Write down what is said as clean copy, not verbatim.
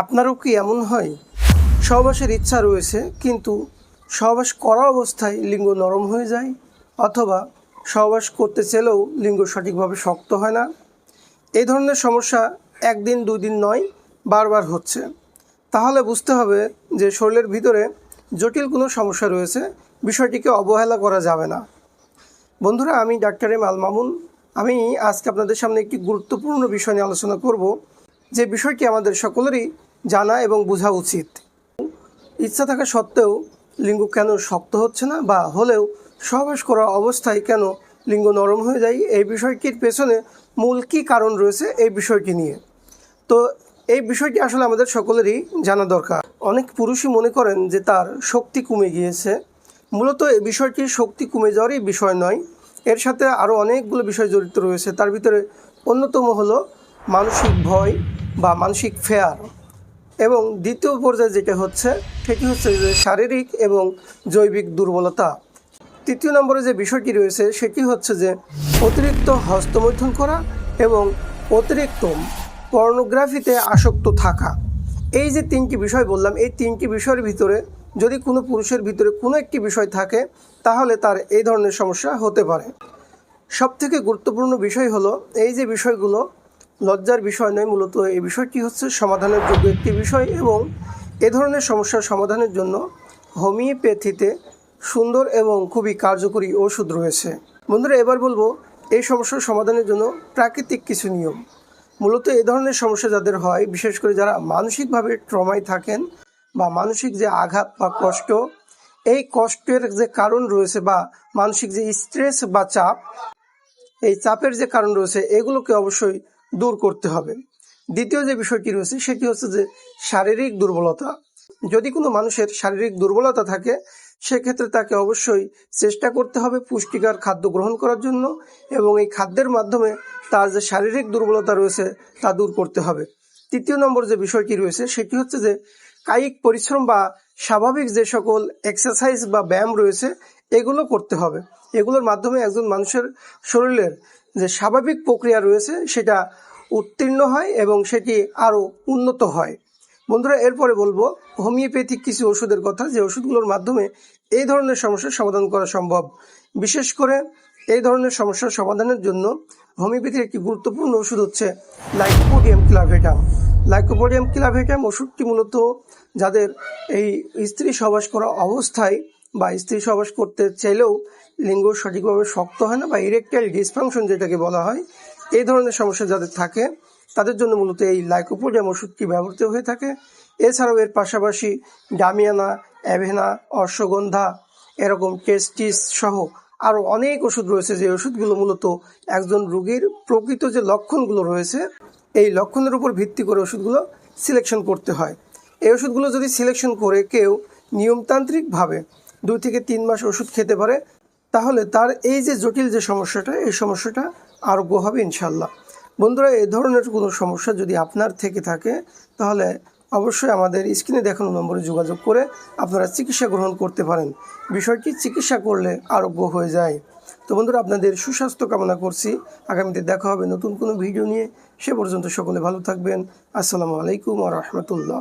আপনারও কি এমন হয়? সহবাসের ইচ্ছা রয়েছে কিন্তু সহবাস করা অবস্থায় লিঙ্গ নরম হয়ে যায়, অথবা সহবাস করতে চাইলেও লিঙ্গ সঠিকভাবে শক্ত হয় না। এই ধরনের সমস্যা একদিন দুই দিন নয়, বারবার হচ্ছে। তাহলে বুঝতে হবে যে শরীরের ভিতরে জটিল কোনো সমস্যা রয়েছে, বিষয়টিকে অবহেলা করা যাবে না। বন্ধুরা, আমি ডাক্তার এম আল মামুন। আমি আজকে আপনাদের সামনে একটি গুরুত্বপূর্ণ বিষয় নিয়ে আলোচনা করব, যে বিষয়টি আমাদের সকলেরই জানা এবং বোঝা উচিত। ইচ্ছা থাকা সত্ত্বেও লিঙ্গ কেন শক্ত হচ্ছে না, বা হলেও সহবাস করা অবস্থায় কেন লিঙ্গ নরম হয়ে যায়, এই বিষয়টির পেছনে মূল কী কারণ রয়েছে এই বিষয়টি নিয়ে। তো এই বিষয়টি আসলে আমাদের সকলেরই জানা দরকার। অনেক পুরুষই মনে করেন যে তার শক্তি কমে গিয়েছে। মূলত এই বিষয়টি শক্তি কমে যাওয়ারই বিষয় নয়, এর সাথে আরও অনেকগুলো বিষয় জড়িত রয়েছে। তার ভিতরে অন্যতম হলো মানসিক ভয় বা মানসিক ফেয়ার, এবং দ্বিতীয় পর্যায়ে যেটা হচ্ছে সেটি হচ্ছে যে শারীরিক এবং জৈবিক দুর্বলতা। তৃতীয় নম্বরে যে বিষয়টি রয়েছে সেটি হচ্ছে যে অতিরিক্ত হস্তমৈথুন করা এবং অতিরিক্ত পর্নোগ্রাফিতে আসক্ত থাকা। এই যে তিনটি বিষয় বললাম, এই তিনটি বিষয়ের ভিতরে যদি কোনো পুরুষের ভিতরে কোনো একটি বিষয় থাকে, তাহলে তার এই ধরনের সমস্যা হতে পারে। সবথেকে গুরুত্বপূর্ণ বিষয় হলো, এই যে বিষয়গুলো লজ্জার বিষয় নয়, মূলত এই বিষয়টি হচ্ছে সমাধানের যোগ্য একটি বিষয়, এবং এ ধরনের সমস্যার সমাধানের জন্য হোমিওপ্যাথিতে সুন্দর এবং খুবই কার্যকরী ওষুধ রয়েছে। বন্ধুরা, এবার বলবো এই সমস্যার সমাধানের জন্য প্রাকৃতিক কিছু নিয়ম। মূলত এই ধরনের সমস্যা যাদের হয়, বিশেষ করে যারা মানসিকভাবে ট্রমায় থাকেন, বা মানসিক যে আঘাত বা কষ্ট, এই কষ্টের যে কারণ রয়েছে, বা মানসিক যে স্ট্রেস বা চাপ, এই চাপের যে কারণ রয়েছে, এগুলোকে অবশ্যই দূর করতে হবে। দ্বিতীয় যে বিষয়টি রয়েছে সেটি হচ্ছে যে শারীরিক দুর্বলতা। যদি কোনো মানুষের শারীরিক দুর্বলতা থাকে, সেক্ষেত্রে তাকে অবশ্যই চেষ্টা করতে হবে পুষ্টিকর খাদ্য গ্রহণ করার জন্য, এবং এই খাদ্যের মাধ্যমে তার যে শারীরিক দুর্বলতা রয়েছে তা দূর করতে হবে। তৃতীয় নম্বর যে বিষয়টি রয়েছে সেটি হচ্ছে যে কায়িক পরিশ্রম বা স্বাভাবিক যে সকল এক্সারসাইজ বা ব্যায়াম রয়েছে, এগুলো করতে হবে। এগুলোর মাধ্যমে একজন মানুষের শরীরের যে স্বাভাবিক প্রক্রিয়া রয়েছে সেটা উত্তীর্ণ হয় এবং সেটি আরও উন্নত হয়। বন্ধুরা, এরপরে বলবো হোমিওপ্যাথিক কিছু ওষুধের কথা, যে ওষুধগুলোর মাধ্যমে এই ধরনের সমস্যার সমাধান করা সম্ভব। বিশেষ করে এই ধরনের সমস্যার সমাধানের জন্য হোমিওপ্যাথির একটি গুরুত্বপূর্ণ ওষুধ হচ্ছে লাইকোপোডিয়াম ক্লাভেটাম। লাইকোপোডিয়াম ক্লাভেটাম ওষুধটি মূলত যাদের এই স্ত্রী সহবাস করা অবস্থায় বা স্ত্রী সহবাস করতে চাইলেও লিঙ্গ সঠিকভাবে শক্ত হয় না, বা ইরেকটাইল ডিসফাংশন যেটাকে বলা হয়, এই ধরনের সমস্যা যাদের থাকে তাদের জন্য মূলত এই লাইকোপোডিয়াম ওষুধটি ব্যবহৃত হয়ে থাকে। এছাড়াও এর পাশাপাশি ডামিয়ানা, অ্যাভেনা, অশ্বগন্ধা, এরকম টেস্টিস সহ আরও অনেক ওষুধ রয়েছে, যে ওষুধগুলো মূলত একজন রোগীর প্রকৃত যে লক্ষণগুলো রয়েছে, এই লক্ষণের উপর ভিত্তি করে ওষুধগুলো সিলেকশন করতে হয়। এই ওষুধগুলো যদি সিলেকশন করে কেউ নিয়মতান্ত্রিকভাবে 2 থেকে 3 মাস ওষুধ খেতে পারে, তাহলে তার এই যে জটিল যে সমস্যাটা, এই সমস্যাটা আরোগ্য হবে ইনশাল্লাহ। বন্ধুরা, এই ধরনের কোনো সমস্যা যদি আপনার থেকে থাকে, তাহলে অবশ্যই আমাদের স্ক্রিনে দেখানো নম্বরে যোগাযোগ করে আপনারা চিকিৎসা গ্রহণ করতে পারেন। বিষয়টি চিকিৎসা করলে আরোগ্য হয়ে যায়। তো বন্ধুরা, আপনাদের সুস্বাস্থ্য কামনা করছি। আগামীতে দেখা হবে নতুন কোনো ভিডিও নিয়ে। সে পর্যন্ত সকলে ভালো থাকবেন। আসসালামু আলাইকুম ওয়া রাহমাতুল্লাহ।